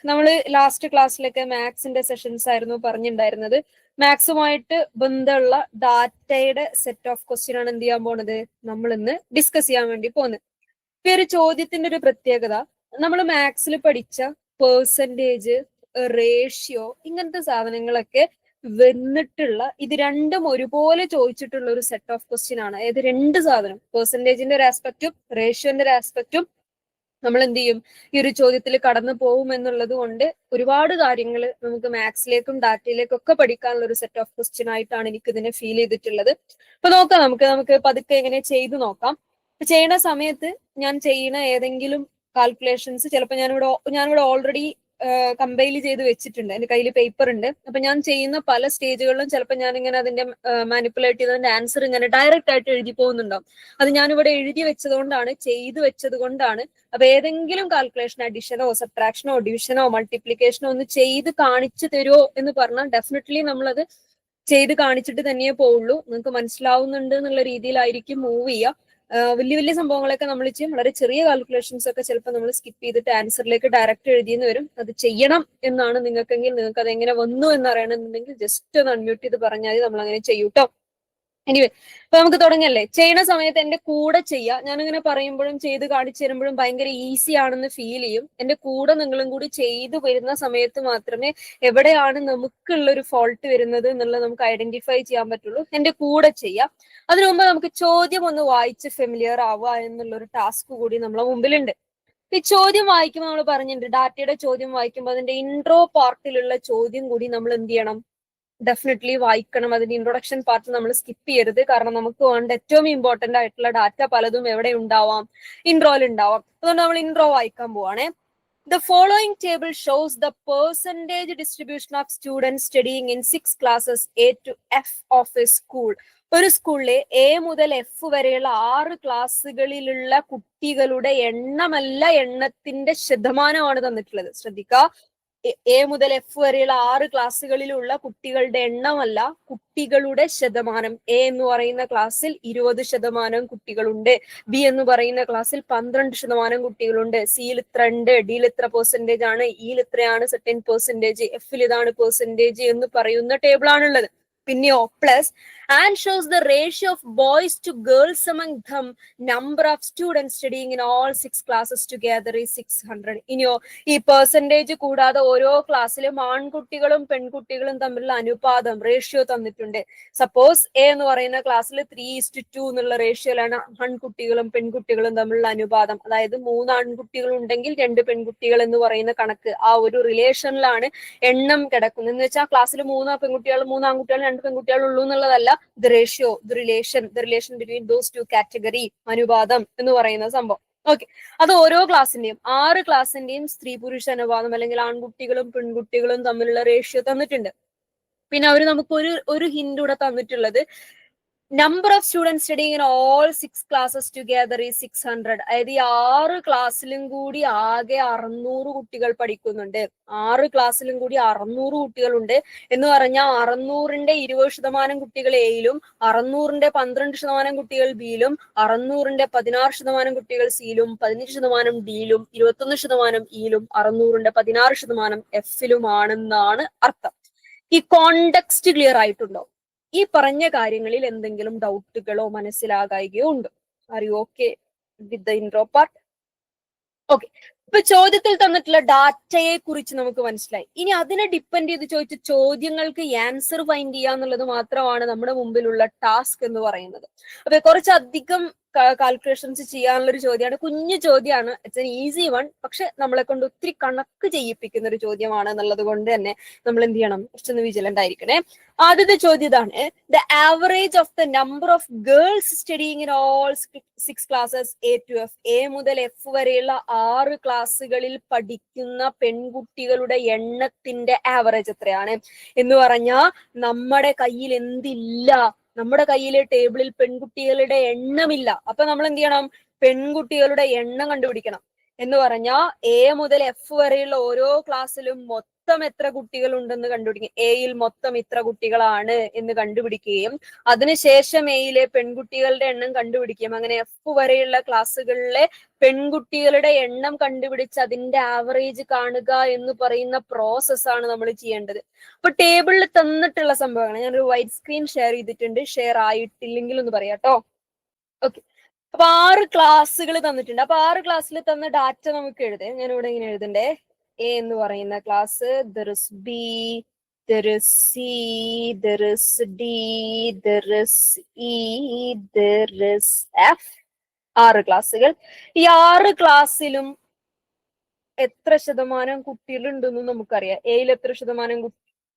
നമ്മൾ ലാസ്റ്റ് ക്ലാസ്സിലൊക്കെ മാത്സിന്റെ സെഷൻസ് ആയിരുന്നു പറഞ്ഞിട്ടുണ്ടായിരുന്നത്. മാത്സുമായിട്ട് ബന്ധമുള്ള ഡാറ്റയുടെ സെറ്റ് ഓഫ് ക്വസ്റ്റ്യൻ ആണ് എന്ത് ചെയ്യാൻ പോണത്, നമ്മൾ ഇന്ന് ഡിസ്കസ് ചെയ്യാൻ വേണ്ടി പോകുന്നത്. ഈ ഒരു ചോദ്യത്തിന്റെ ഒരു പ്രത്യേകത, നമ്മൾ മാത്സിൽ പഠിച്ച പേഴ്സൻറ്റേജ്, റേഷ്യോ, ഇങ്ങനത്തെ സാധനങ്ങളൊക്കെ വന്നിട്ടുള്ള ഇത് രണ്ടും ഒരുപോലെ ചോദിച്ചിട്ടുള്ള ഒരു സെറ്റ് ഓഫ് ക്വസ്റ്റ്യൻ ആണ്. ഏത് രണ്ട് സാധനം, പേഴ്സൻറ്റേജിന്റെ ഒരു ആസ്പെക്റ്റും റേഷ്യോന്റെ ഒരു ആസ്പെക്റ്റും നമ്മൾ എന്ത് ചെയ്യും, ഈ ഒരു ചോദ്യത്തിൽ കടന്നു പോകും എന്നുള്ളത് കൊണ്ട് ഒരുപാട് കാര്യങ്ങൾ നമുക്ക് മാത്സിലേക്കും ഡാറ്റയിലേക്കും ഒക്കെ പഠിക്കാനുള്ള ഒരു സെറ്റ് ഓഫ് ക്വസ്റ്റ്യൻ ആയിട്ടാണ് എനിക്ക് ഇതിനെ ഫീൽ ചെയ്തിട്ടുള്ളത്. അപ്പൊ നോക്കാം, നമുക്ക് പതുക്കെ എങ്ങനെ ചെയ്തു നോക്കാം. ചെയ്യുന്ന സമയത്ത് ഞാൻ ചെയ്യുന്ന ഏതെങ്കിലും കാൽക്കുലേഷൻസ് ചിലപ്പോൾ ഞാനിവിടെ ഓൾറെഡി കമ്പൈൽ ചെയ്ത് വെച്ചിട്ടുണ്ട്. എന്റെ കയ്യിൽ പേപ്പർ ഉണ്ട്. അപ്പൊ ഞാൻ ചെയ്യുന്ന പല സ്റ്റേജുകളിലും ചിലപ്പോൾ ഞാൻ ഇങ്ങനെ അതിന്റെ മാനിപ്പുലേറ്റ് ചെയ്തതിന്റെ ആൻസർ ഇങ്ങനെ ഡയറക്റ്റ് ആയിട്ട് എഴുതി പോകുന്നുണ്ടാവും. അത് ഞാനിവിടെ എഴുതി വെച്ചതുകൊണ്ടാണ്, ചെയ്തു വെച്ചത് കൊണ്ടാണ്. അപ്പൊ ഏതെങ്കിലും കാൽക്കുലേഷൻ, അഡിഷനോ സബ്ട്രാക്ഷനോ ഡിവിഷനോ മൾട്ടിപ്ലിക്കേഷനോ ഒന്ന് ചെയ്ത് കാണിച്ചു തരുമോ എന്ന് പറഞ്ഞാൽ ഡെഫിനറ്റ്ലി നമ്മളത് ചെയ്ത് കാണിച്ചിട്ട് തന്നെയേ പോവുള്ളൂ. നിങ്ങൾക്ക് മനസ്സിലാവുന്നുണ്ട് എന്നുള്ള രീതിയിലായിരിക്കും മൂവ് ചെയ്യുക. വലിയ വലിയ സംഭവങ്ങളൊക്കെ നമ്മൾ ചെയ്യും. വളരെ ചെറിയ കാൽക്കുലേഷൻസ് ഒക്കെ ചിലപ്പോൾ നമ്മൾ സ്കിപ്പ് ചെയ്തിട്ട് ആൻസറിലേക്ക് ഡയറക്റ്റ് എഴുതിയെന്ന് വരും. അത് ചെയ്യണം എന്നാണ് നിങ്ങൾക്കെങ്കിൽ, നിങ്ങൾക്ക് അത് എങ്ങനെ വന്നു എന്ന് അറിയണമെന്നുണ്ടെങ്കിൽ ജസ്റ്റ് ഒന്ന് അൺമ്യൂട്ട് ചെയ്ത് പറഞ്ഞാൽ നമ്മൾ അങ്ങനെ ചെയ്യൂട്ടോ. എനിവേ, അപ്പൊ നമുക്ക് തുടങ്ങല്ലേ. ചെയ്യുന്ന സമയത്ത് എന്റെ കൂടെ ചെയ്യുക. ഞാനിങ്ങനെ പറയുമ്പോഴും ചെയ്ത് കാണിച്ചു തരുമ്പോഴും ഭയങ്കര ഈസി ആണെന്ന് ഫീൽ ചെയ്യും. എന്റെ കൂടെ നിങ്ങളും കൂടി ചെയ്തു വരുന്ന സമയത്ത് മാത്രമേ എവിടെയാണ് നമുക്കുള്ള ഒരു ഫോൾട്ട് വരുന്നത് എന്നുള്ളത് നമുക്ക് ഐഡന്റിഫൈ ചെയ്യാൻ പറ്റുള്ളൂ. എന്റെ കൂടെ ചെയ്യാം. അതിനു മുമ്പ് നമുക്ക് ചോദ്യം ഒന്ന് വായിച്ച് ഫെമിലിയർ ആവുക എന്നുള്ള ഒരു ടാസ്ക് കൂടി നമ്മളെ മുമ്പിലുണ്ട്. ഈ ചോദ്യം വായിക്കുമ്പോൾ നമ്മൾ പറഞ്ഞിട്ടുണ്ട്, ഡാറ്റയുടെ ചോദ്യം വായിക്കുമ്പോൾ അതിന്റെ ഇൻട്രോ പാർട്ടിലുള്ള ചോദ്യം കൂടി നമ്മൾ എന്ത് ചെയ്യണം, ഡെഫിനറ്റ്ലി വായിക്കണം. അതിന്റെ ഇൻട്രൊഡക്ഷൻ പാർട്ട് നമ്മൾ സ്കിപ്പ് ചെയ്യരുത്. കാരണം നമുക്ക് വേണ്ട ഏറ്റവും ഇമ്പോർട്ടന്റ് ആയിട്ടുള്ള ഡാറ്റ പലതും എവിടെ ഉണ്ടാവാം, ഇൻട്രോയിൽ ഉണ്ടാവാം. അതുകൊണ്ട് നമ്മൾ ഇൻട്രോ വായിക്കാൻ പോവാണേ. The following table shows the percentage distribution of students studying in 6 classes A to F of a school. ഒരു സ്കൂളിലെ എ മുതൽ എഫ് വരെയുള്ള 6 ക്ലാസ്സുകളിലുള്ള കുട്ടികളുടെ എണ്ണമല്ല, എണ്ണത്തിന്റെ ശതമാനമാണ് തന്നിട്ടുള്ളത്. ശ്രദ്ധിക്കുക, എ മുതൽ എഫ് വരെയുള്ള 6 ക്ലാസ്സുകളിലുള്ള കുട്ടികളുടെ എണ്ണമല്ല, കുട്ടികളുടെ ശതമാനം. എ എന്ന് പറയുന്ന ക്ലാസ്സിൽ 20% കുട്ടികളുണ്ട്, ബി എന്ന് പറയുന്ന ക്ലാസ്സിൽ 12% കുട്ടികളുണ്ട്, സിയിൽ ഇത്ര ഉണ്ട്, ഡിയിൽ ഇത്ര പെർസെന്റേജ് ആണ്, ഇയിൽ ഇത്രയാണ് സെർട്ടൻ പെർസെന്റേജ്, എഫിൽ ഇതാണ് പെർസെന്റേജ് എന്ന് പറയുന്ന ടേബിൾ ആണുള്ളത്. പിന്നെയോ plus and shows the ratio of boys to girls among them, number of students studying in all 6 classes together is 600. ഇനിയോ ഈ പെർസെന്റേജ് കൂടാതെ ഓരോ ക്ലാസ്സിലും ആൺകുട്ടികളും പെൺകുട്ടികളും തമ്മിലുള്ള അനുപാതം, റേഷ്യോ തന്നിട്ടുണ്ട്. സപ്പോസ് എ എന്ന് പറയുന്ന ക്ലാസ്സിൽ 3:2 എന്നുള്ള റേഷ്യോയിലാണ് ആൺകുട്ടികളും പെൺകുട്ടികളും തമ്മിലുള്ള അനുപാതം. അതായത് 3 ആൺകുട്ടികൾ ഉണ്ടെങ്കിൽ 2 പെൺകുട്ടികൾ എന്ന് പറയുന്ന കണക്ക്, ആ ഒരു റിലേഷനിലാണ് എണ്ണം കിടക്കുന്നത്. എന്ന് വെച്ചാൽ ക്ലാസ്സിൽ 3 പെൺകുട്ടികൾ 3 ആൺകുട്ടികൾ 2 പെൺകുട്ടികൾ ഉള്ളൂ എന്നുള്ളതല്ല. The ratio, the relation between those 2 category, അനുപാതം എന്ന് പറയുന്ന സംഭവം. ഓക്കെ, അത് ഓരോ ക്ലാസ്സിന്റെയും 6 ക്ലാസ്സിന്റെയും സ്ത്രീ പുരുഷ അനുപാതം അല്ലെങ്കിൽ ആൺകുട്ടികളും പെൺകുട്ടികളും തമ്മിലുള്ള റേഷ്യോ തന്നിട്ടുണ്ട്. പിന്നെ അവർ നമുക്ക് ഒരു ഹിന്റ് കൂടെ തന്നിട്ടുള്ളത്, number of students studying in all 6 classes together is 600. അതായത് ഈ 6 ക്ലാസ്സിലും കൂടി ആകെ 600 കുട്ടികൾ പഠിക്കുന്നുണ്ട്. 6 ക്ലാസ്സിലും കൂടി 600 കുട്ടികളുണ്ട് എന്ന് പറഞ്ഞാൽ 600ന്റെ 20% കുട്ടികൾ എയിലും, 600ന്റെ 12% കുട്ടികൾ ബിയിലും, 600ന്റെ 16% കുട്ടികൾ സിയിലും, 15% ഡിയിലും, 21% ഇയിലും, 600ന്റെ 16% എഫിലുമാണെന്നാണ് അർത്ഥം. ഈ കോണ്ടെക്സ്റ്റ് ക്ലിയർ ആയിട്ടുണ്ടോ? ഈ പറഞ്ഞ കാര്യങ്ങളിൽ എന്തെങ്കിലും ഡൗട്ടുകളോ മനസ്സിലാകുകയോ ഉണ്ടോ? Are you okay with the intro part? Okay, ഇപ്പൊ ചോദ്യത്തിൽ തന്നിട്ടുള്ള ഡാറ്റയെ കുറിച്ച് നമുക്ക് മനസ്സിലായി. ഇനി അതിനെ ഡിപ്പെൻഡ് ചെയ്ത് ചോദിച്ച ചോദ്യങ്ങൾക്ക് ആൻസർ ഫൈൻഡ് ചെയ്യുക എന്നുള്ളത് മാത്രമാണ് നമ്മുടെ മുമ്പിലുള്ള ടാസ്ക് എന്ന് പറയുന്നത്. അപ്പൊ കുറച്ചധികം കാൽക്കുലേഷൻസ് ചെയ്യാനുള്ള ഒരു ചോദ്യമാണ്. കുഞ്ഞു ചോദ്യമാണ്, ഇറ്റ്സ് എൻ ഈസി വൺ. പക്ഷെ നമ്മളെ കൊണ്ട് ഒത്തിരി കണക്ക് ചെയ്യിപ്പിക്കുന്ന ഒരു ചോദ്യമാണ് എന്നുള്ളത് കൊണ്ട് തന്നെ നമ്മൾ എന്ത് ചെയ്യണം, കുറച്ചൊന്ന് വിജിലന്റ് ആയിരിക്കണേ. ആദ്യത്തെ ചോദ്യം ഇതാണ്, the average of the number of girls studying in all 6 classes A to F. A മുതൽ എഫ് വരെയുള്ള 6 ക്ലാസ്സുകളിൽ പഠിക്കുന്ന പെൺകുട്ടികളുടെ എണ്ണത്തിന്റെ ആവറേജ് എത്രയാണ് എന്ന് പറഞ്ഞാൽ, നമ്മുടെ കയ്യിൽ എന്തില്ല, നമ്മുടെ കയ്യിലെ ടേബിളിൽ പെൺകുട്ടികളുടെ എണ്ണമില്ല. അപ്പൊ നമ്മൾ എന്ത് ചെയ്യണം, പെൺകുട്ടികളുടെ എണ്ണം കണ്ടുപിടിക്കണം. എന്ന് പറഞ്ഞാൽ എ മുതൽ എഫ് വരെയുള്ള ഓരോ ക്ലാസ്സിലും മൊത്തം എത്ര കുട്ടികൾ ഉണ്ടെന്ന് കണ്ടുപിടിക്കും. എയിൽ മൊത്തം ഇത്ര കുട്ടികളാണ് എന്ന് കണ്ടുപിടിക്കുകയും അതിനുശേഷം എയിലെ പെൺകുട്ടികളുടെ എണ്ണം കണ്ടുപിടിക്കുകയും അങ്ങനെ എഫ് വരെയുള്ള ക്ലാസ്സുകളിലെ പെൺകുട്ടികളുടെ എണ്ണം കണ്ടുപിടിച്ച് അതിന്റെ ആവറേജ് കാണുക എന്ന് പറയുന്ന പ്രോസസ്സാണ് നമ്മൾ ചെയ്യേണ്ടത്. അപ്പൊ ടേബിളിൽ തന്നിട്ടുള്ള സംഭവമാണ്. ഞാനൊരു വൈറ്റ് സ്ക്രീൻ ഷെയർ ചെയ്തിട്ടുണ്ട്. ഷെയർ ആയിട്ടില്ലെങ്കിൽ ഒന്ന് പറയാം കേട്ടോ. ഓക്കെ, അപ്പൊ 6 ക്ലാസ്സുകൾ തന്നിട്ടുണ്ട്. അപ്പൊ 6 ക്ലാസ്സിൽ തന്ന ഡാറ്റ നമുക്ക് എഴുതാം. ഞാൻ ഇവിടെ ഇങ്ങനെ എഴുതണ്ടേ. എ എന്ന് പറയുന്ന class, there is B, there is C, there is D, there is E, there is F. 6 ക്ലാസ്സുകൾ. ഈ 6 ക്ലാസ്സിലും എത്ര ശതമാനം കുട്ടികളുണ്ടെന്ന് നമുക്കറിയാം. എയിൽ എത്ര ശതമാനം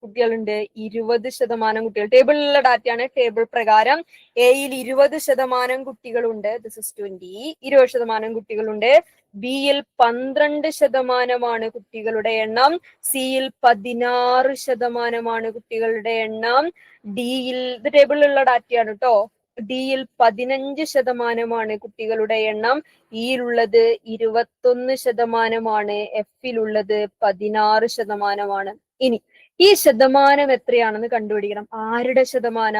കുട്ടികളുണ്ട്? 20% കുട്ടികൾ. ടേബിളിലുള്ള ഡാറ്റയാണ്. ടേബിൾ പ്രകാരം എയിൽ 20% കുട്ടികളുണ്ട്. ദിസ് ഇസ് 20% കുട്ടികളുണ്ട്. ബിയിൽ 12% കുട്ടികളുടെ എണ്ണം. സിയിൽ 16% കുട്ടികളുടെ എണ്ണം. ഡിയിൽ, ഇത് ടേബിളിലുള്ള ഡാറ്റയാണ് കേട്ടോ. ഡിയിൽ 15% കുട്ടികളുടെ എണ്ണം. ഇയിലുള്ളത് 21%. എഫിലുള്ളത് 16%. ഇനി ഈ ശതമാനം എത്രയാണെന്ന് കണ്ടുപിടിക്കണം. ആരുടെ ശതമാന?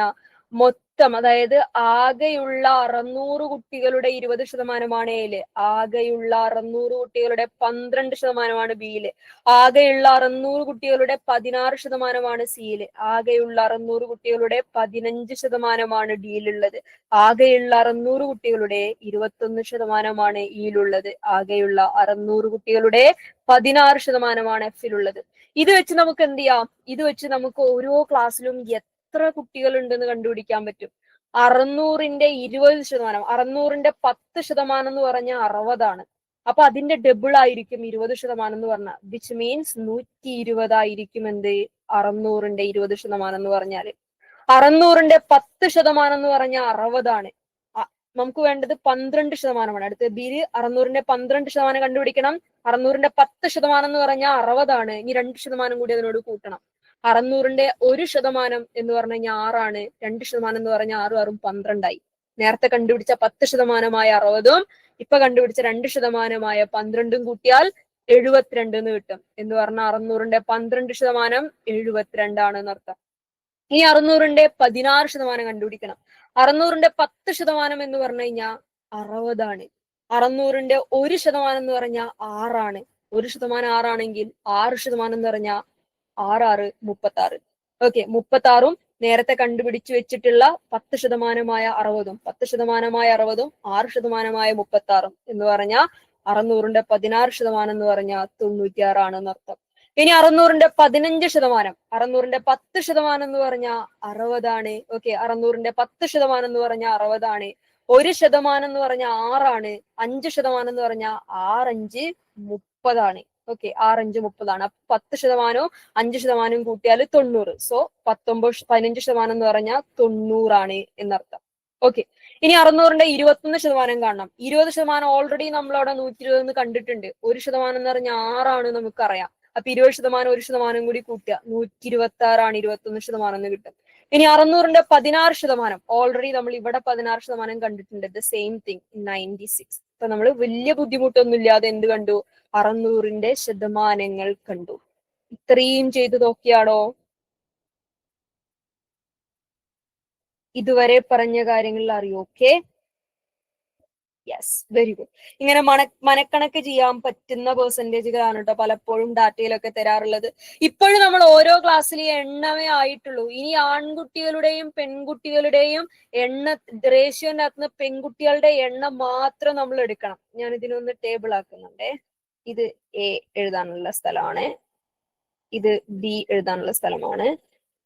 മൊത്തം, അതായത് ആകെയുള്ള 600 കുട്ടികളുടെ 20% എയില്, ആകെയുള്ള 600 കുട്ടികളുടെ 12% ബിയില്, ആകെയുള്ള 600 കുട്ടികളുടെ 16% സിയില്, ആകെയുള്ള 600 കുട്ടികളുടെ 15% ഡിയിലുള്ളത്, ആകെയുള്ള 600 കുട്ടികളുടെ 21% ഇയിലുള്ളത്, ആകെയുള്ള 600 കുട്ടികളുടെ 16% എഫിലുള്ളത്. ഇത് വെച്ച് നമുക്ക് എന്ത് ചെയ്യാം? ഇത് വെച്ച് നമുക്ക് ഓരോ ക്ലാസ്സിലും എത്ര കുട്ടികൾ ഉണ്ടെന്ന് കണ്ടുപിടിക്കാൻ പറ്റും. 600ന്റെ 20%, 600ന്റെ 10% എന്ന് പറഞ്ഞാൽ 60 അപ്പൊ അതിന്റെ ഡബിൾ ആയിരിക്കും 20% എന്ന് പറഞ്ഞാൽ, വിച്ച് മീൻസ് 120 ആയിരിക്കും എന്ത് 600ന്റെ 20% എന്ന് പറഞ്ഞാല്. 600ന്റെ 10% എന്ന് പറഞ്ഞാൽ 60. നമുക്ക് വേണ്ടത് 12%. അടുത്ത ബിയിൽ 600ന്റെ 12% കണ്ടുപിടിക്കണം. 600ന്റെ 10% എന്ന് പറഞ്ഞാൽ 60. ഇനി 2% കൂടി അതിനോട് കൂട്ടണം. 600ന്റെ 1% എന്ന് പറഞ്ഞു കഴിഞ്ഞാൽ 6. 2% എന്ന് പറഞ്ഞാൽ 6 6 12 നേരത്തെ കണ്ടുപിടിച്ച 10%-മായ 60-ഉം ഇപ്പൊ കണ്ടുപിടിച്ച 2%-മായ 12-ഉം കൂട്ടിയാൽ 72 എന്ന് കിട്ടും. എന്ന് പറഞ്ഞാൽ 600ന്റെ 12% 72 എന്നർത്ഥം. ഈ 600ന്റെ 16% കണ്ടുപിടിക്കണം. 600ന്റെ 10% എന്ന് പറഞ്ഞു കഴിഞ്ഞാൽ 60. 600ന്റെ 1% എന്ന് പറഞ്ഞാൽ 6. 1% 6 ആണെങ്കിൽ 6% എന്ന് പറഞ്ഞാൽ 6 36. ഓക്കെ, 36-ഉം നേരത്തെ കണ്ടുപിടിച്ചു വെച്ചിട്ടുള്ള 10%-മായ 60-ഉം 10%-മായ 60-ഉം 6%-മായ 36-ഉം എന്ന് പറഞ്ഞാൽ 600ന്റെ 16% എന്ന് പറഞ്ഞാൽ 96 എന്നർത്ഥം. ഇനി 600ന്റെ 15%, 600ന്റെ 10% എന്ന് പറഞ്ഞാൽ 60. ഓക്കെ, 600ന്റെ 10% എന്ന് പറഞ്ഞാൽ 60. 1% എന്ന് പറഞ്ഞാൽ 6. 5% എന്ന് പറഞ്ഞാൽ 6 5 30. ഓക്കെ, 6 5 30. അപ്പൊ 10%-വും 5%-വും കൂട്ടിയാൽ 90. സോ 15% എന്ന് പറഞ്ഞാൽ 90 എന്നർത്ഥം. ഓക്കെ, ഇനി 600ന്റെ 21% കാണണം. 20% ഓൾറെഡി നമ്മളവിടെ 120 കണ്ടിട്ടുണ്ട്. 1% എന്ന് പറഞ്ഞാൽ 6 നമുക്കറിയാം. അപ്പൊ 20% 1% കൂടി കൂട്ടുക, 126 21% എന്ന് കിട്ടും. ഇനി 600ന്റെ 16%, ഓൾറെഡി നമ്മൾ ഇവിടെ 16% കണ്ടിട്ടുണ്ട്. The same thing 96. അപ്പൊ നമ്മൾ വലിയ ബുദ്ധിമുട്ടൊന്നും ഇല്ലാതെ എന്ത് കണ്ടു? 600ന്റെ ശതമാനങ്ങൾ കണ്ടു. ഇത്രയും ചെയ്തു നോക്കിയാണോ? ഇതുവരെ പറഞ്ഞ കാര്യങ്ങളിൽ അറിയോ? Okay, yes, very good. ഇങ്ങനെ മനക്കണക്ക് ചെയ്യാൻ പറ്റുന്ന പെർസെന്റേജുകളാണ് കേട്ടോ പലപ്പോഴും ഡാറ്റയിലൊക്കെ തരാറുള്ളത്. ഇപ്പോഴും നമ്മൾ ഓരോ ക്ലാസ്സിൽ എണ്ണമേ ആയിട്ടുള്ളൂ. ഇനി ആൺകുട്ടികളുടെയും പെൺകുട്ടികളുടെയും റേഷ്യോന്റെ അകത്ത് പെൺകുട്ടികളുടെ എണ്ണം മാത്രം നമ്മൾ എടുക്കണം. ഞാൻ ഇതിനൊന്ന് ടേബിൾ ആക്കുന്നുണ്ടേ. ഇത് എ എഴുതാനുള്ള സ്ഥലമാണ്, ഇത് ബി എഴുതാനുള്ള സ്ഥലമാണ്.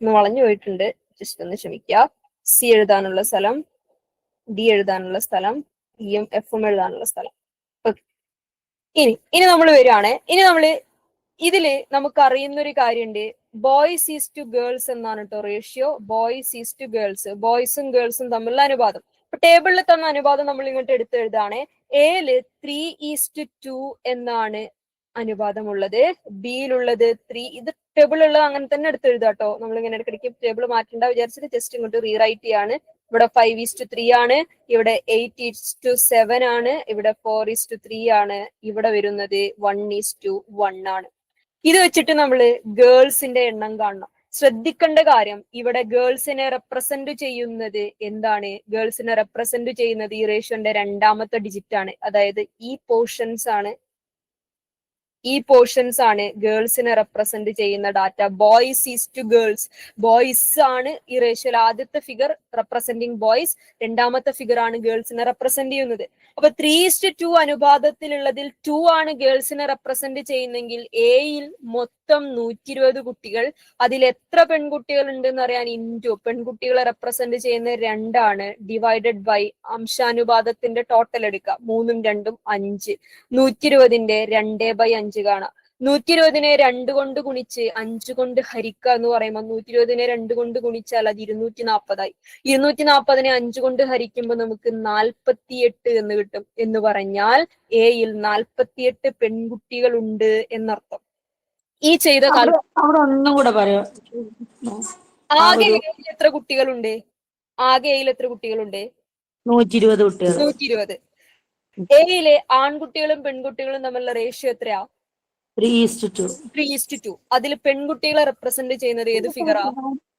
ഒന്ന് വളഞ്ഞു പോയിട്ടുണ്ട്, ജസ്റ്റ് ഒന്ന് ക്ഷമിക്കുക. സി എഴുതാനുള്ള സ്ഥലം, ഡി എഴുതാനുള്ള സ്ഥലം, ഇയും എഫും എഴുതാനുള്ള സ്ഥലം. ഓക്കെ, ഇനി നമ്മൾ വരികയാണ്. ഇനി നമ്മള് ഇതില് നമുക്ക് അറിയുന്ന ഒരു കാര്യമുണ്ട്. ബോയ്സ് ഈസ് ടു ഗേൾസ് എന്നാണ് കേട്ടോ ratio. Boys is to girls, ബോയ്സും ഗേൾസും തമ്മിലുള്ള അനുപാതം. ഇപ്പൊ ടേബിളിൽ തന്ന അനുപാതം നമ്മൾ ഇങ്ങോട്ട് എടുത്ത് എഴുതാണ്. എയില് 3:2 എന്നാണ് അനുപാതമുള്ളത്. ബിയിലുള്ളത് 3. ഇത് ടേബിൾ ഉള്ളത് അങ്ങനെ തന്നെ എടുത്ത് എഴുതാട്ടോ. നമ്മൾ ഇങ്ങനെ ഇടയ്ക്കിടയ്ക്ക് ടേബിൾ മാറ്റേണ്ട വിചാരിച്ചിട്ട് ജസ്റ്റ് ഇങ്ങോട്ട് റീറൈറ്റ് ചെയ്യാണ്. ഇവിടെ 5:3 ആണ്, ഇവിടെ 8:7 ആണ്, ഇവിടെ 4:3 ആണ്, ഇവിടെ വരുന്നത് 1:1 ആണ്. ഇത് വെച്ചിട്ട് നമ്മൾ ഗേൾസിന്റെ എണ്ണം കാണണം. ശ്രദ്ധിക്കേണ്ട കാര്യം, ഇവിടെ ഗേൾസിനെ റെപ്രസെന്റ് ചെയ്യുന്നത് എന്താണ്? ഗേൾസിനെ റെപ്രസെന്റ് ചെയ്യുന്നത് ഈ റേഷ്യോന്റെ രണ്ടാമത്തെ ഡിജിറ്റ് ആണ്. അതായത് ഈ പോർഷൻസ് ആണ് ഗേൾസിനെ റെപ്രസെന്റ് ചെയ്യുന്ന data. Boys is to girls. Boys ആണ് ഈ റേഷ്യോയിൽ ആദ്യത്തെ ഫിഗർ റെപ്രസെന്റിങ് ബോയ്സ്, രണ്ടാമത്തെ ഫിഗർ ആണ് ഗേൾസിനെ റെപ്രസെന്റ് ചെയ്യുന്നത്. അപ്പൊ 3:2 അനുപാതത്തിലുള്ളതിൽ 2 ആണ് ഗേൾസിനെ റെപ്രസെന്റ് ചെയ്യുന്നെങ്കിൽ എയിൽ മൊത്തം 120 കുട്ടികൾ, അതിൽ എത്ര പെൺകുട്ടികൾ ഉണ്ടെന്ന് അറിയാൻ ഇൻറ്റു പെൺകുട്ടികളെ റെപ്രസെന്റ് ചെയ്യുന്ന 2 ആണ്, ഡിവൈഡഡ് ബൈ അംശാനുപാതത്തിന്റെ ടോട്ടൽ എടുക്കുക. 3ഉം 2ഉം 5. 120ന്റെ 2/5 കാണാം. 120നെ 2 കൊണ്ട് ഗുണിച്ച് 5 കൊണ്ട് ഹരിക്കുക എന്ന് പറയുമ്പോൾ 120നെ 2 കൊണ്ട് ഗുണിച്ചാൽ അത് 240 ആയി. 240നെ 5 കൊണ്ട് ഹരിക്കുമ്പോൾ നമുക്ക് 48 എന്ന് കിട്ടും. എന്ന് പറഞ്ഞാൽ എയിൽ 48 പെൺകുട്ടികൾ ഉണ്ട് എന്നർത്ഥം. ഈ ചെയ്ത ഒന്നും കൂടെ പറയാം. ആകെ എയിൽ എത്ര കുട്ടികളുണ്ട്? ആകെ എയിൽ എത്ര കുട്ടികളുണ്ട്? 120 കുട്ടികൾ. 120. എയിലെ ആൺകുട്ടികളും പെൺകുട്ടികളും തമ്മിലുള്ള റേഷ്യോ എത്രയാ? 3:2. 3:2. അതിൽ പെൺകുട്ടികളെ റെപ്രസെന്റ് ചെയ്യുന്നത് ഏത് ഫിഗറാ?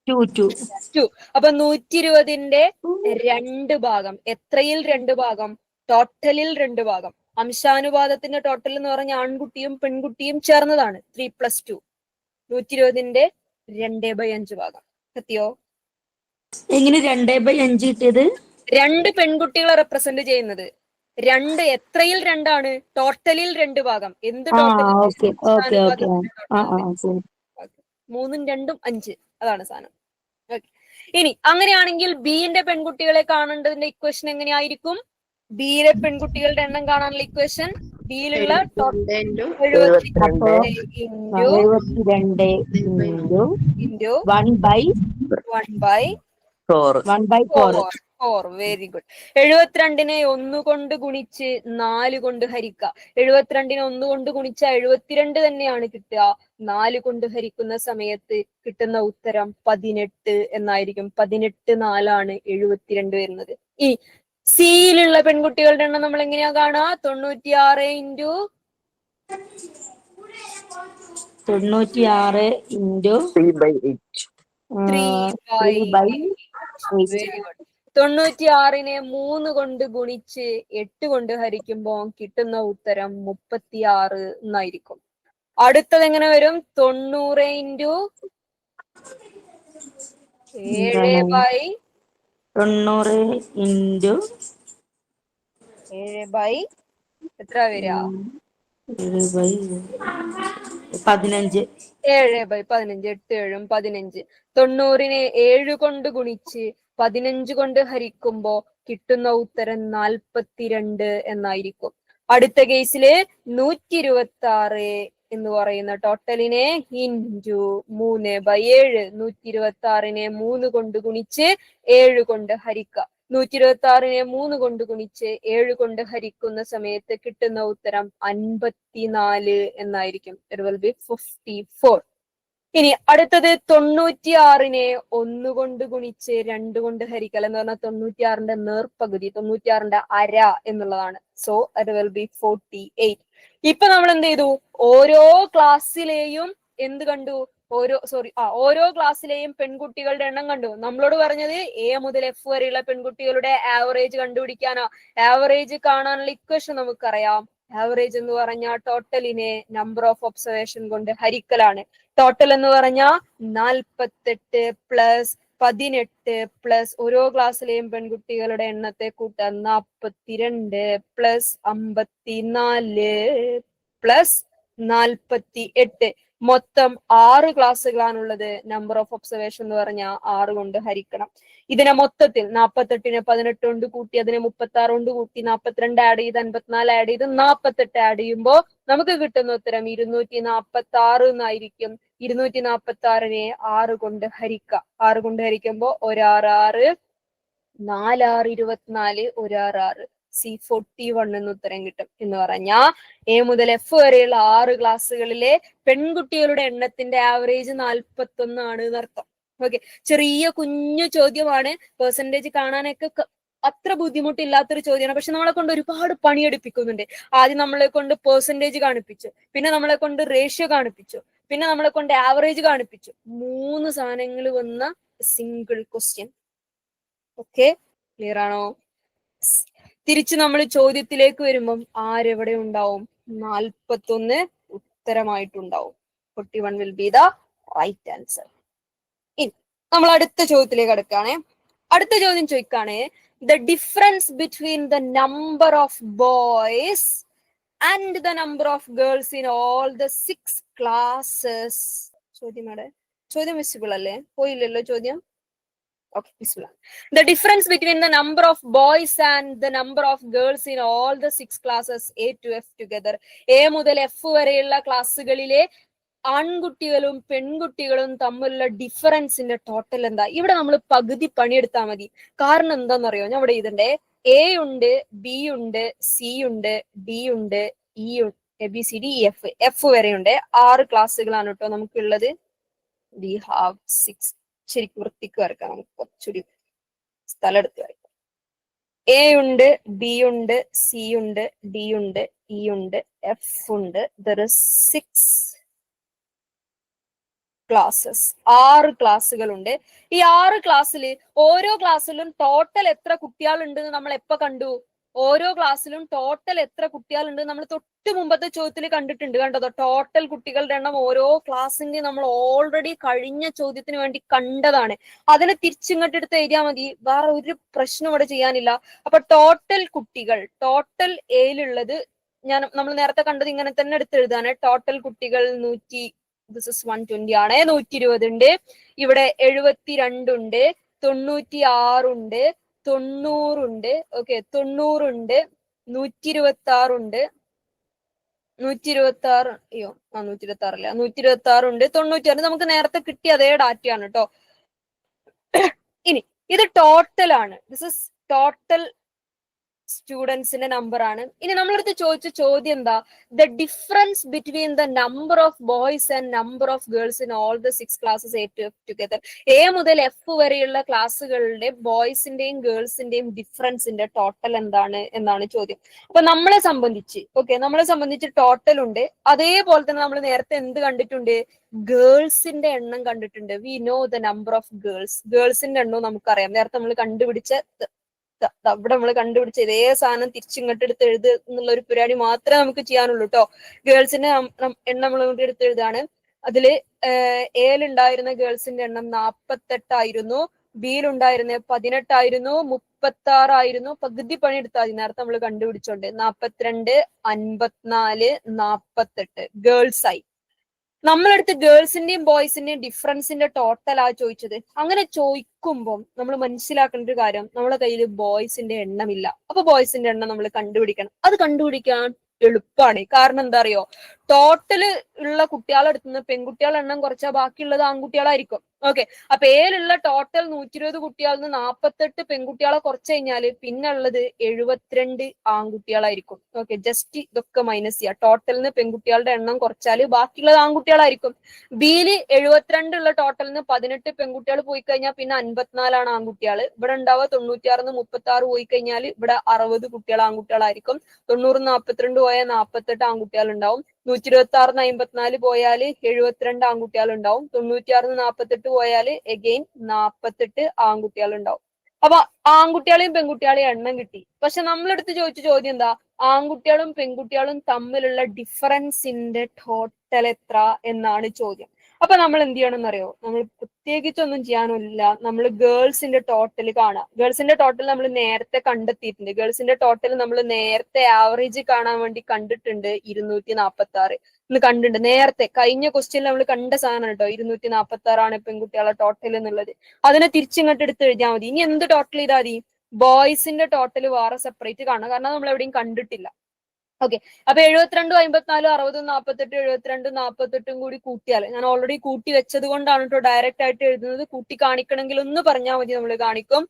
2. അപ്പൊ 120ന്റെ 2 ഭാഗം. എത്രയിൽ 2 ഭാഗം? ടോട്ടലിൽ 2 ഭാഗം. അംശാനുപാതത്തിന്റെ ടോട്ടൽ എന്ന് പറഞ്ഞ ആൺകുട്ടിയും പെൺകുട്ടിയും ചേർന്നതാണ്. 3+2. 120ന്റെ 2/5 ഭാഗം. എത്തിയോ? എങ്ങനെ 2/5 കിട്ടിയത്? 2 പെൺകുട്ടികളെ റെപ്രസെന്റ് ചെയ്യുന്നത്. 2 എത്രയിൽ 2 ആണ്? ടോട്ടലിൽ 2 ഭാഗം. എന്ത് ടോട്ടൽ? 3ഉം 2ഉം 5. അതാണ് സാധനം. ഇനി അങ്ങനെയാണെങ്കിൽ ബിന്റെ പെൺകുട്ടികളെ കാണേണ്ടതിന്റെ ഇക്വേഷൻ എങ്ങനെയായിരിക്കും? ബിയിലെ പെൺകുട്ടികളുടെ എണ്ണം കാണാനുള്ള ഇക്വേഷൻ, ബിയിലുള്ള 72 ഇൻറ്റു 1/4. Very good. 72നെ 1 കൊണ്ട് ഗുണിച്ച് 4 കൊണ്ട് ഹരിക്കുക. 72നെ 1 കൊണ്ട് ഗുണിച്ച 72 തന്നെയാണ് കിട്ടുക. 4 കൊണ്ട് ഹരിക്കുന്ന സമയത്ത് കിട്ടുന്ന ഉത്തരം 18 എന്നായിരിക്കും. 18 4 72 വരുന്നത്. ഈ സിയിലുള്ള പെൺകുട്ടികളുടെ എണ്ണം നമ്മൾ എങ്ങനെയാ കാണുക? 96 ഇൻറ്റു 96നെ 3 കൊണ്ട് ഗുണിച്ച് 8 കൊണ്ട് ഹരിക്കുമ്പോൾ കിട്ടുന്ന ഉത്തരം 36 എന്നായിരിക്കും. അടുത്തത് എങ്ങനെ വരും? 90 ഇൻറ്റു 7/7 എത്ര വരിക? 15. 7/15. 8 7 15. 90നെ 7 കൊണ്ട് ഗുണിച്ച് 15 കൊണ്ട് ഹരിക്കുമ്പോ കിട്ടുന്ന ഉത്തരം 42 എന്നായിരിക്കും. അടുത്ത കേസില് 126 എന്ന് പറയുന്ന ടോട്ടലിനെ ഇൻറ്റു 3/7. 126നെ 3 കൊണ്ട് ഗുണിച്ച് 7 കൊണ്ട് ഹരിക്കുക. 126നെ 3 കൊണ്ട് ഗുണിച്ച് 7 കൊണ്ട് ഹരിക്കുന്ന സമയത്ത് കിട്ടുന്ന ഉത്തരം 54 എന്നായിരിക്കും. It will be 54. ഇനി അടുത്തത് 96നെ 1 കൊണ്ട് ഗുണിച്ച് 2 കൊണ്ട് ഹരിക്കൽ എന്ന് പറഞ്ഞാൽ 96ന്റെ നേർപകുതി, 96ന്റെ അര എന്നുള്ളതാണ്. So it will be 48. ഇപ്പൊ നമ്മൾ എന്ത് ചെയ്തു? ഓരോ ക്ലാസ്സിലെയും എന്ത് കണ്ടു? ഓരോ ക്ലാസ്സിലെയും പെൺകുട്ടികളുടെ എണ്ണം കണ്ടു. നമ്മളോട് പറഞ്ഞത് എ മുതൽ എഫ് വരെയുള്ള പെൺകുട്ടികളുടെ ആവറേജ് കണ്ടുപിടിക്കാനോ. ആവറേജ് കാണാനുള്ള ഇക്വേഷൻ നമുക്കറിയാം. ആവറേജ് എന്ന് പറഞ്ഞാൽ ടോട്ടലിനെ നമ്പർ ഓഫ് ഒബ്സർവേഷൻ കൊണ്ട് ഹരിക്കലാണ്. ടോട്ടൽ എന്ന് പറഞ്ഞാൽ 48 പ്ലസ് 18 പ്ലസ് ഓരോ ക്ലാസ്സിലെയും പെൺകുട്ടികളുടെ എണ്ണത്തെ കൂട്ടാൻ 42 പ്ലസ് 54 പ്ലസ് 48. മൊത്തം 6 ക്ലാസ്സുകളാണുള്ളത്. നമ്പർ ഓഫ് ഒബ്സർവേഷൻ എന്ന് പറഞ്ഞാൽ 6 കൊണ്ട് ഹരിക്കണം. ഇതിനെ മൊത്തത്തിൽ 48നെ 18 കൊണ്ട് കൂട്ടി, അതിനെ 36 കൊണ്ട് കൂട്ടി, 42 ആഡ് ചെയ്ത് 54 ആഡ് ചെയ്ത് 48 ആഡ് ചെയ്യുമ്പോൾ നമുക്ക് കിട്ടുന്ന ഉത്തരം 246 എന്നായിരിക്കും. 246നെ 6 കൊണ്ട് ഹരിക്കുക. 6 കൊണ്ട് ഹരിക്കുമ്പോൾ 1 6 6, 4 6 24, 1 6 6, C41 എന്ന് ഉത്തരം കിട്ടും. എന്ന് പറഞ്ഞാൽ എ മുതൽ എഫ് വരെയുള്ള 6 ക്ലാസ്സുകളിലെ പെൺകുട്ടികളുടെ എണ്ണത്തിന്റെ ആവറേജ് 41 ആണ് എന്നർത്ഥം. ഓക്കെ, ചെറിയ കുഞ്ഞു ചോദ്യമാണ്, പെർസെന്റേജ് കാണാനൊക്കെ അത്ര ബുദ്ധിമുട്ടില്ലാത്തൊരു ചോദ്യമാണ്. പക്ഷെ നമ്മളെ കൊണ്ട് ഒരുപാട് പണിയെടുപ്പിക്കുന്നുണ്ട്. ആദ്യം നമ്മളെ കൊണ്ട് പെർസെന്റേജ് കാണിപ്പിച്ചു, പിന്നെ നമ്മളെ കൊണ്ട് റേഷ്യോ കാണിപ്പിച്ചു, പിന്നെ നമ്മളെ കൊണ്ട് ആവറേജ് കാണിപ്പിച്ചു. 3 സാധനങ്ങൾ വന്ന സിംഗിൾ ക്വസ്റ്റ്യൻ. ഓക്കെ, ക്ലിയർ ആണോ? തിരിച്ച് നമ്മൾ ചോദ്യത്തിലേക്ക് വരുമ്പം ആരെവിടെ ഉണ്ടാവും? 41 ഉത്തരമായിട്ടുണ്ടാവും. 41 will be the right answer. ഇനി നമ്മൾ അടുത്ത ചോദ്യത്തിലേക്ക് അടുക്കുകയാണേ. അടുത്ത ചോദ്യം ചോദിക്കുകയാണേ, the difference between the number of boys and the number of girls in all the 6 classes. ചോദ്യം വിസിബിൾ അല്ലേ? പോയില്ലല്ലോ ചോദ്യം? Okay, bismillah. The difference between the number of boys and the number of girls in all the 6 classes A to F together. A മുതൽ F വരെയുള്ള ക്ലാസ്സുകളിലെ ആൺകുട്ടികളും പെൺകുട്ടികളും തമ്മിലുള്ള ഡിഫറൻസിന്റെ total എന്താ? ഇവിടെ നമ്മൾ പകുതി പണിയെടുത്താൽ മതി. കാരണം എന്താണെന്നറിയോ? ഞാൻ ഇവിടെ ഇതുണ്ട്. A ഉണ്ട്, B ഉണ്ട്, C ഉണ്ട്, D ഉണ്ട്, E F വരെയുണ്ട്. 6 ക്ലാസ്സുകളാണ് കേട്ടോ നമുക്കുള്ളത്. We have 6. ശരിക്കും വൃത്തിക്ക് വരക്കാം, നമുക്ക് കുറച്ചുകൂടി സ്ഥലം എടുത്ത് വരക്കാം. എ ഉണ്ട്, ബി ഉണ്ട്, സി ഉണ്ട്, ഡി ഉണ്ട്, ഇ ഉണ്ട്, എഫ് ഉണ്ട്. there is 6 classes. 6 ക്ലാസ്സുകളുണ്ട്. ഈ 6 ക്ലാസ്സിൽ ഓരോ ക്ലാസ്സിലും ടോട്ടൽ എത്ര കുട്ടികളുണ്ടെന്ന് നമ്മൾ എപ്പോ കണ്ടു? ഓരോ ക്ലാസ്സിലും ടോട്ടൽ എത്ര കുട്ടികളുണ്ട് നമ്മൾ തൊട്ട് മുമ്പത്തെ ചോദ്യത്തിൽ കണ്ടിട്ടുണ്ട്. കണ്ടതോ? ടോട്ടൽ കുട്ടികളുടെ എണ്ണം ഓരോ ക്ലാസ്സിന്റെ നമ്മൾ ഓൾറെഡി കഴിഞ്ഞ ചോദ്യത്തിന് വേണ്ടി കണ്ടതാണ്. അതിനെ തിരിച്ചിങ്ങോട്ട് എടുത്ത് എഴുതിയാൽ മതി, വേറെ ഒരു പ്രശ്നം ഇവിടെ ചെയ്യാനില്ല. അപ്പൊ ടോട്ടൽ കുട്ടികൾ, ടോട്ടൽ എയിലുള്ളത് നമ്മൾ നേരത്തെ കണ്ടത് ഇങ്ങനെ തന്നെ എടുത്ത് എഴുതാന്. ടോട്ടൽ കുട്ടികൾ 120 ആണ്. 120 ഉണ്ട്. ഇവിടെ 72 ഉണ്ട്, 96 ഉണ്ട്, 90 ഉണ്ട്. ഓക്കെ, 90 ഉണ്ട്, 126 ഉണ്ട്, 126 അയ്യോ 126 അല്ല, 126 ഉണ്ട്, 96. നമുക്ക് നേരത്തെ കിട്ടിയ അതേ ഡാറ്റയാണ് കേട്ടോ. ഇനി ഇത് ടോട്ടൽ ആണ്. ദിസ് ഇസ് ടോട്ടൽ സ്റ്റുഡൻസിന്റെ നമ്പർ ആണ്. ഇനി നമ്മളടുത്ത് ചോദിച്ച ചോദ്യം എന്താ? The difference between the number of boys and number of girls in all the 6 classes A to F together. A മുതൽ എഫ് വരെയുള്ള ക്ലാസ്സുകളുടെ ബോയ്സിന്റെയും ഗേൾസിന്റെയും ഡിഫറൻസിന്റെ ടോട്ടൽ എന്താണ് എന്നാണ് ചോദ്യം. അപ്പൊ നമ്മളെ സംബന്ധിച്ച് ടോട്ടൽ ഉണ്ട്. അതേപോലെ തന്നെ നമ്മൾ നേരത്തെ എന്ത് കണ്ടിട്ടുണ്ട്? ഗേൾസിന്റെ എണ്ണം കണ്ടിട്ടുണ്ട്. We know the number of girls. ഗേൾസിന്റെ എണ്ണവും നമുക്കറിയാം. നേരത്തെ നമ്മൾ കണ്ടുപിടിച്ച ഇവിടെ നമ്മൾ കണ്ടുപിടിച്ച ഇതേ സാധനം തിരിച്ചിങ്ങോട്ട് എടുത്ത് എഴുതുക എന്നുള്ള ഒരു പരിപാടി മാത്രമേ നമുക്ക് ചെയ്യാനുള്ളൂ കേട്ടോ. ഗേൾസിന്റെ എണ്ണം നമ്മൾ ഇങ്ങോട്ട് എടുത്ത് എഴുതാണ്. അതില് എയിലുണ്ടായിരുന്ന ഗേൾസിന്റെ എണ്ണം 48 ആയിരുന്നു. ബിയിലുണ്ടായിരുന്ന 18 ആയിരുന്നു, 36 ആയിരുന്നു. പകുതി പണി എടുത്താൽ മതി, നേരത്തെ നമ്മൾ കണ്ടുപിടിച്ചോണ്ട്. 42, 54, 48 ഗേൾസ് ആയി. നമ്മളടുത്ത് ഗേൾസിന്റെയും ബോയ്സിന്റെയും ഡിഫറൻസിന്റെ ടോട്ടൽ ആ ചോദിച്ചത്. അങ്ങനെ ചോദിക്കുമ്പോൾ നമ്മൾ മനസ്സിലാക്കേണ്ട ഒരു കാര്യം, നമ്മളെ കയ്യിൽ ബോയ്സിന്റെ എണ്ണമില്ല. അപ്പൊ ബോയ്സിന്റെ എണ്ണം നമ്മൾ കണ്ടുപിടിക്കണം. അത് കണ്ടുപിടിക്കാൻ എളുപ്പമാണ്. കാരണം എന്താ അറിയോ? ടോട്ടല് ഉള്ള കുട്ടികളെ അടുത്തുനിന്ന് പെൺകുട്ടികളുടെ എണ്ണം കുറച്ചാൽ ബാക്കിയുള്ളത് ആൺകുട്ടികളായിരിക്കും. ഓക്കെ, അപ്പൊ ഏലുള്ള ടോട്ടൽ 120 കുട്ടികളിൽ നിന്ന് 48 പെൺകുട്ടികളെ കുറച്ച് കഴിഞ്ഞാല് പിന്നെ ഉള്ളത് 72 ആൺകുട്ടികളായിരിക്കും. ഓക്കെ, ജസ്റ്റ് ഇതൊക്കെ മൈനസ് ചെയ്യുക. ടോട്ടലിന് പെൺകുട്ടികളുടെ എണ്ണം കുറച്ചാല് ബാക്കിയുള്ളത് ആൺകുട്ടികളായിരിക്കും. ബിയില് 72 ഉള്ള ടോട്ടലിന് 18 പെൺകുട്ടികൾ പോയി കഴിഞ്ഞാൽ പിന്നെ 54 ആൺകുട്ടികൾ. ഇവിടെ ഉണ്ടാവുക 96 36 പോയി കഴിഞ്ഞാൽ ഇവിടെ 60 കുട്ടികൾ ആൺകുട്ടികളായിരിക്കും. 90 42 പോയാൽ 48 ആൺകുട്ടികൾ ഉണ്ടാവും. 126 54 പോയാല് 72 ആൺകുട്ടികൾ ഉണ്ടാവും. 96 48 പോയാല് എഗെയിൻ 48 ആൺകുട്ടികൾ ഉണ്ടാവും. അപ്പൊ ആൺകുട്ടികളെയും പെൺകുട്ടികളെയും എണ്ണം കിട്ടി. പക്ഷെ നമ്മളെടുത്ത് ചോദിച്ച ചോദ്യം എന്താ? ആൺകുട്ടികളും പെൺകുട്ടികളും തമ്മിലുള്ള ഡിഫറൻസിന്റെ ടോട്ടൽ എത്ര എന്നാണ് ചോദ്യം. അപ്പൊ നമ്മൾ എന്ത് ചെയ്യണം എന്നറിയോ? നമ്മൾ പ്രത്യേകിച്ചൊന്നും ചെയ്യാനില്ല. നമ്മൾ ഗേൾസിന്റെ ടോട്ടൽ കാണാം. ഗേൾസിന്റെ ടോട്ടൽ നമ്മൾ നേരത്തെ കണ്ടെത്തിയിട്ടുണ്ട്. ഗേൾസിന്റെ ടോട്ടൽ നമ്മൾ നേരത്തെ ആവറേജ് കാണാൻ വേണ്ടി കണ്ടിട്ടുണ്ട് 246 എന്ന് കണ്ടിട്ടുണ്ട്. നേരത്തെ കഴിഞ്ഞ ക്വസ്റ്റ്യനിൽ നമ്മൾ കണ്ട സാധനം കേട്ടോ. 246 ആണ് പെൺകുട്ടികളുടെ ടോട്ടൽ എന്നുള്ളത്. അതിനെ തിരിച്ചിങ്ങോട്ട് എടുത്ത് എഴുതിയാൽ മതി. ഇനി എന്ത് ടോട്ടൽ ചെയ്താൽ മതി? ബോയ്സിന്റെ ടോട്ടൽ വേറെ സെപ്പറേറ്റ് കാണാം. കാരണം നമ്മൾ എവിടെയും കണ്ടിട്ടില്ല. ഓക്കെ, അപ്പൊ 72 54 60 48 72 48 കൂടി കൂട്ടിയാൽ, ഞാൻ ഓൾറെഡി കൂട്ടി വെച്ചത് കൊണ്ടാണ് കേട്ടോ ഡയറക്റ്റ് ആയിട്ട് എഴുതുന്നത്. കൂട്ടി കാണിക്കണമെങ്കിൽ ഒന്ന് പറഞ്ഞാൽ മതി, നമ്മൾ കാണിക്കും.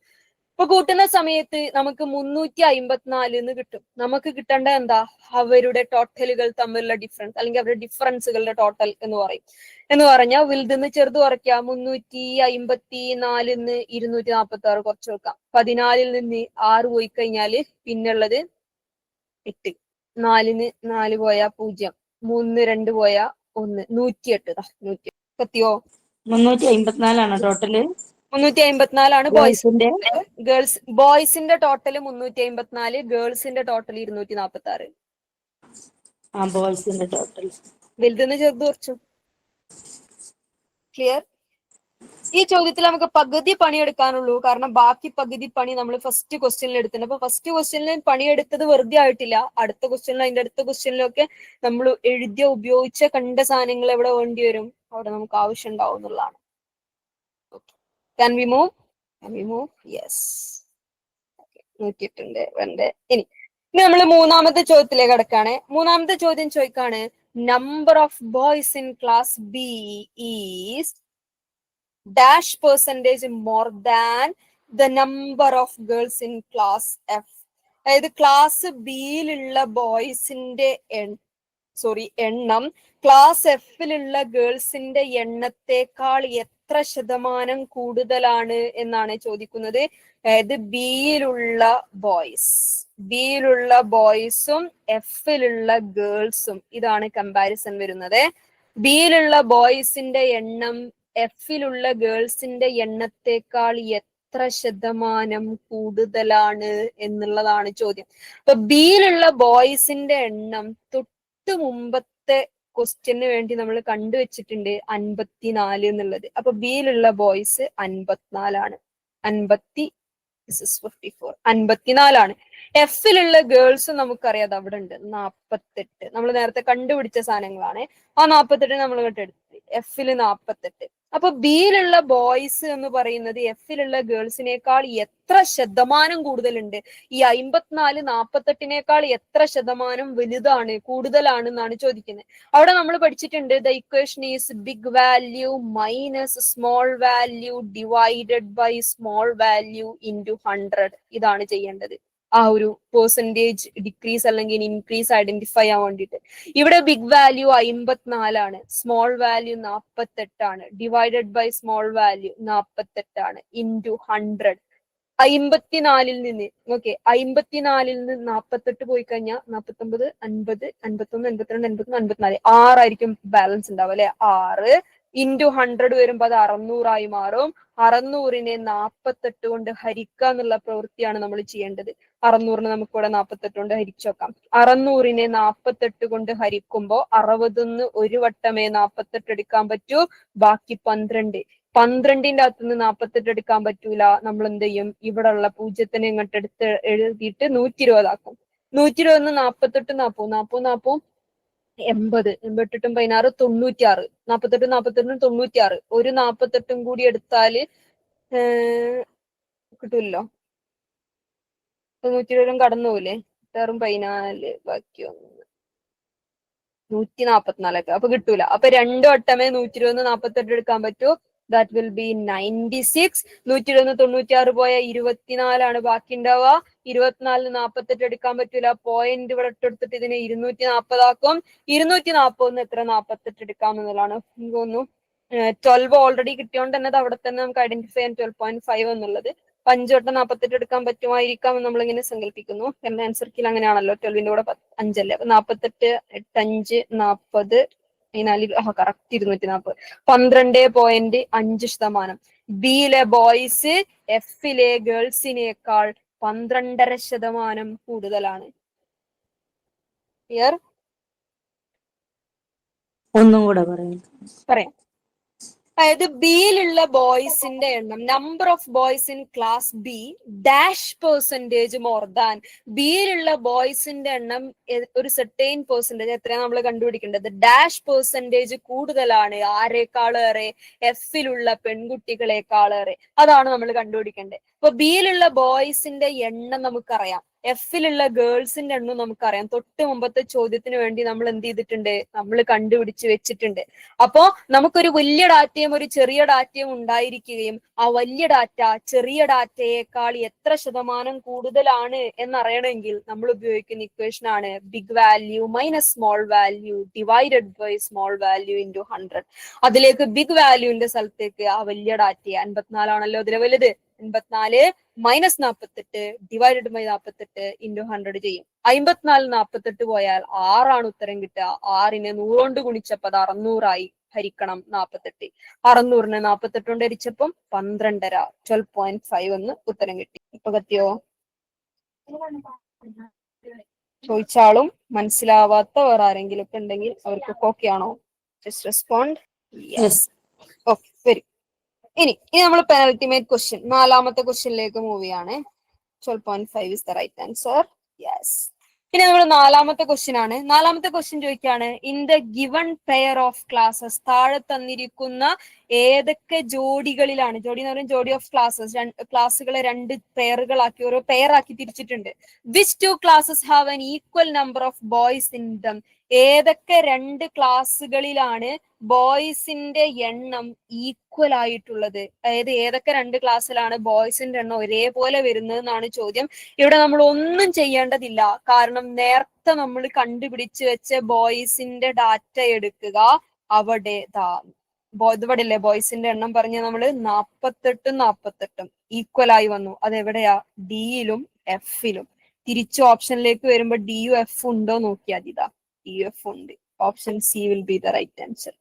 അപ്പൊ കൂട്ടുന്ന സമയത്ത് നമുക്ക് 354 എന്ന് കിട്ടും. നമുക്ക് കിട്ടേണ്ട എന്താ? അവരുടെ ടോട്ടലുകൾ തമ്മിലുള്ള ഡിഫറൻസ്, അല്ലെങ്കിൽ അവരുടെ ഡിഫറൻസുകളുടെ ടോട്ടൽ എന്ന് പറയും. എന്ന് പറഞ്ഞാൽ വലുതെന്ന് ചെറുത് കുറയ്ക്കാം. 354 246 കുറച്ച് വെക്കാം. 14 നിന്ന് 6 പോയി കഴിഞ്ഞാല് പിന്നുള്ളത് 8. 4 4 പോയാ 0, 3 2 പോയാ 1, 108. 100 കത്തിയോ? 354 ടോട്ടല്. 354 ബോയ്സിന്റെ ബോയ്സിന്റെ ടോട്ടല് 354, ഗേൾസിന്റെ ടോട്ടൽ 246. ബോയ്സിന്റെ ടോട്ടൽ. വലുതെന്ന് ചെറുത് കുറച്ചു. ക്ലിയർ? ഈ ചോദ്യത്തിൽ നമുക്ക് പകുതി പണിയെടുക്കാനുള്ളൂ, കാരണം ബാക്കി പകുതി പണി നമ്മൾ ഫസ്റ്റ് ക്വസ്റ്റ്യനിൽ എടുത്തിട്ടുണ്ട്. അപ്പൊ ഫസ്റ്റ് ക്വസ്റ്റ്യനിൽ പണിയെടുത്തത് വെറുതെ ആയിട്ടില്ല. അടുത്ത ക്വസ്റ്റ്യനിലും അതിന്റെ അടുത്ത ക്വസ്റ്റ്യനിലും ഒക്കെ നമ്മൾ എഴുതിയ ഉപയോഗിച്ച കണ്ട സാധനങ്ങൾ എവിടെ വേണ്ടി വരും, അവിടെ നമുക്ക് ആവശ്യം ഉണ്ടാവും എന്നുള്ളതാണ്. Can we move? Yes. നോക്കിയിട്ടുണ്ട് വേണ്ടേ. ഇനി നമ്മൾ മൂന്നാമത്തെ ചോദ്യത്തിലേക്ക് കടക്കാണ്. മൂന്നാമത്തെ ചോദ്യം ചോദിക്കാണ്, number of boys in class B is dash percentage more than the number of girls in class F. അതായത് ക്ലാസ് ബിയിലുള്ള ബോയ്സിന്റെ എണ്ണം ക്ലാസ് എഫിലുള്ള ഗേൾസിന്റെ എണ്ണത്തെക്കാൾ എത്ര ശതമാനം കൂടുതലാണ് എന്നാണ് ചോദിക്കുന്നത്. അതായത് ബിയിലുള്ള ബോയ്സും എഫിലുള്ള ഗേൾസും, ഇതാണ് കമ്പാരിസൺ വരുന്നത്. ബിയിലുള്ള ബോയ്സിന്റെ എണ്ണം എഫിലുള്ള ഗേൾസിന്റെ എണ്ണത്തെക്കാൾ എത്ര ശതമാനം കൂടുതലാണ് എന്നുള്ളതാണ് ചോദ്യം. അപ്പൊ ബിയിലുള്ള ബോയ്സിന്റെ എണ്ണം തൊട്ട് മുമ്പത്തെ ക്വസ്റ്റ്യന് വേണ്ടി നമ്മൾ കണ്ടുവച്ചിട്ടുണ്ട് 54 എന്നുള്ളത്. അപ്പൊ ബിയിലുള്ള ബോയ്സ് 54. 54 എഫിലുള്ള ഗേൾസ് നമുക്കറിയാം അവിടെ ഉണ്ട് 48. നമ്മൾ നേരത്തെ കണ്ടുപിടിച്ച സാധനങ്ങളാണ്. ആ 48 നമ്മൾ ഇങ്ങോട്ട് എടുത്ത് എഫില് 48. അപ്പൊ ബിയിലുള്ള ബോയ്സ് എന്ന് പറയുന്നത് എഫിലുള്ള ഗേൾസിനേക്കാൾ എത്ര ശതമാനം കൂടുതലുണ്ട്? ഈ 54 48 എത്ര ശതമാനം വലുതാണ്, കൂടുതലാണ് എന്നാണ് ചോദിക്കുന്നത്. അവിടെ നമ്മൾ പഠിച്ചിട്ടുണ്ട്, the equation is big value minus small value divided by small value into 100. ഇതാണ് ചെയ്യേണ്ടത്, ആ ഒരു പെർസെന്റേജ് ഡിക്രീസ് അല്ലെങ്കിൽ ഇൻക്രീസ് ഐഡന്റിഫൈ ചെയ്യാൻ വേണ്ടിയിട്ട്. ഇവിടെ big value 54, small value 48, divided by small value 48 into 100. 54 നിന്ന് 48 പോയി കഴിഞ്ഞാൽ 49, 50, 51, 52, 53, 54, 6 ആയിരിക്കും ബാലൻസ് ഉണ്ടാവും അല്ലെ. 6 ഇൻറ്റു 100 വരുമ്പോ അത് 600 മാറും. 600നെ 48 കൊണ്ട് ഹരിക്കുക എന്നുള്ള പ്രവൃത്തിയാണ് നമ്മൾ ചെയ്യേണ്ടത്. 600നെ നമുക്ക് ഇവിടെ 48 കൊണ്ട് ഹരിച്ചു വെക്കാം. 600നെ 48 കൊണ്ട് ഹരിക്കുമ്പോ 60 ഒരു വട്ടമേ 48 എടുക്കാൻ പറ്റൂ, ബാക്കി 12. 12ന്റെ അകത്തുനിന്ന് 48 എടുക്കാൻ പറ്റൂല. നമ്മൾ എന്ത് ചെയ്യും, ഇവിടെ ഉള്ള 0നെ ഇങ്ങോട്ട് എടുത്ത് എഴുതിയിട്ട് 120 ആക്കും. 120 48 40 80 88 16 96. 48 96 ഒരു 48 കൂടി എടുത്താല് കിട്ടൂല്ലോ. 120 കടന്നു പോലേ. 14 ബാക്കി 144. അപ്പൊ കിട്ടൂല. അപ്പൊ 2 വട്ടമേ 120 48 എടുക്കാൻ പറ്റൂ. That will be 96. 120 96 പോയ 24 ബാക്കി ഉണ്ടാവുക. 24 48 എടുക്കാൻ പറ്റൂല. പോയിന്റ് ഇവിടെ ഇട്ടെടുത്തിട്ട് ഇതിനെ 240 ആക്കും. 240 എത്ര 48 എടുക്കാം എന്നുള്ളതാണ്. എനിക്ക് തോന്നുന്നു 12 ഓൾറെഡി കിട്ടിയോണ്ട് തന്നെ അവിടെ തന്നെ നമുക്ക് ഐഡന്റിഫൈ ചെയ്യാൻ 12.5 എന്നുള്ളത്. 5 വട്ടം 48 എടുക്കാൻ പറ്റുമായിരിക്കാം എന്ന് നമ്മളിങ്ങനെ സങ്കല്പിക്കുന്നു. എന്റെ ആൻസർ കിൽ അങ്ങനെയാണല്ലോ. 12ന്റെ കൂടെ 5 അല്ലേ. അപ്പൊ 48 8 5 40 കറക്റ്റ് 240. 12.5%. ബിയിലെ ബോയ്സ് എഫിലെ ഗേൾസിനേക്കാൾ 12.5% കൂടുതലാണ്. ക്ലിയർ? ഒന്നും കൂടെ പറയാം. അതായത് ബിയിലുള്ള ബോയ്സിന്റെ എണ്ണം, number of boys in class B dash percentage more than. ബിയിലുള്ള ബോയ്സിന്റെ എണ്ണം ഒരു സെർട്ടൈൻ പെർസെന്റേജ്, എത്രയാണ് നമ്മൾ കണ്ടുപിടിക്കേണ്ടത്, ഡാഷ് പെർസെന്റേജ് കൂടുതലാണ്. ആരെക്കാളേറെ? എഫിലുള്ള പെൺകുട്ടികളെക്കാളേറെ. അതാണ് നമ്മൾ കണ്ടുപിടിക്കേണ്ടത്. അപ്പൊ ബിയിലുള്ള ബോയ്സിന്റെ എണ്ണം നമുക്കറിയാം. എഫിലുള്ള ഗേൾസിന്റെ എണ്ണം നമുക്കറിയാം. തൊട്ട് മുമ്പത്തെ ചോദ്യത്തിന് വേണ്ടി നമ്മൾ എന്ത് ചെയ്തിട്ടുണ്ട്, നമ്മൾ കണ്ടുപിടിച്ച് വെച്ചിട്ടുണ്ട്. അപ്പോ നമുക്കൊരു വലിയ ഡാറ്റയും ഒരു ചെറിയ ഡാറ്റയും ഉണ്ടായിരിക്കുകയും ആ വലിയ ഡാറ്റ ചെറിയ ഡാറ്റയേക്കാൾ എത്ര ശതമാനം കൂടുതലാണ് എന്നറിയണമെങ്കിൽ നമ്മൾ ഉപയോഗിക്കുന്ന ഇക്വേഷൻ ആണ് big value minus small value divided by small value into 100. അതിലേക്ക് ബിഗ് വാല്യൂവിന്റെ സ്ഥലത്തേക്ക് ആ വലിയ ഡാറ്റ 54 ആണല്ലോ അതിലെ വലുത്, 54 മൈനസ് 48 ഡിവൈഡഡ് ബൈ 48 ഇൻറ്റു 100 ചെയ്യും. 54 48 പോയാൽ 6 ഉത്തരം കിട്ടുക. 6നെ 100 കൊണ്ട് ഗുണിച്ചപ്പോൾ അത് 600 ഹരിക്കണം 48. 600നെ 48 കൊണ്ട് ഹരിച്ചപ്പം 12.5 12.5 എന്ന് ഉത്തരം കിട്ടി. ഇപ്പൊ കത്തിയോ? ചോദിച്ചാളും മനസ്സിലാവാത്ത വേറെ ആരെങ്കിലും ഒക്കെ ഉണ്ടെങ്കിൽ അവർക്ക് ഓക്കെ ആണോ? Just respond yes. ഓക്കെ, വരും. ഇനി നമ്മൾ പെനൽറ്റിമേറ്റ് ക്വസ്റ്റ്യൻ 4ാമത്തെ ക്വസ്റ്റ്യനിലേക്ക് മൂവ് ചെയ്യാണ്. 12.5 is the right answer. Yes. ഇനി നമ്മൾ 4ാമത്തെ ക്വസ്റ്റ്യൻ ആണ്. 4ാമത്തെ ക്വസ്റ്റ്യൻ ചോദിക്കുകയാണ് in the given pair of classes, താഴെ തന്നിരിക്കുന്ന ഏതൊക്കെ ജോഡികളിലാണ്, ജോഡി എന്ന് പറയുന്നത് ജോഡി ഓഫ് ക്ലാസസ്, ക്ലാസ്സുകളെ 2 പെയറുകളാക്കി ഓരോ പെയറാക്കി തിരിച്ചിട്ടുണ്ട്. Which 2 classes have an equal number of boys in them? ഏതൊക്കെ 2 ക്ലാസ്സുകളിലാണ് ബോയ്സിന്റെ എണ്ണം ഈക്വൽ ആയിട്ടുള്ളത്? അതായത് ഏതൊക്കെ 2 ക്ലാസ്സിലാണ് ബോയ്സിന്റെ എണ്ണം ഒരേപോലെ വരുന്നത് എന്നാണ് ചോദ്യം. ഇവിടെ നമ്മൾ ഒന്നും ചെയ്യേണ്ടതില്ല, കാരണം നേരത്തെ നമ്മൾ കണ്ടുപിടിച്ച് വെച്ച ബോയ്സിന്റെ ഡാറ്റ എടുക്കുക. അവിടെ ഇവിടെ അല്ലേ ബോയ്സിന്റെ എണ്ണം പറഞ്ഞ നമ്മള് 48 48 ഈക്വൽ ആയി വന്നു. അതെവിടെയാ? ഡിയിലും എഫിലും. തിരിച്ചു ഓപ്ഷനിലേക്ക് വരുമ്പോ ഡിയു എഫ് ഉണ്ടോ നോക്കിയാൽ ഇതാ ഡിയു എഫ് ഉണ്ട്. Option C will be the right answer.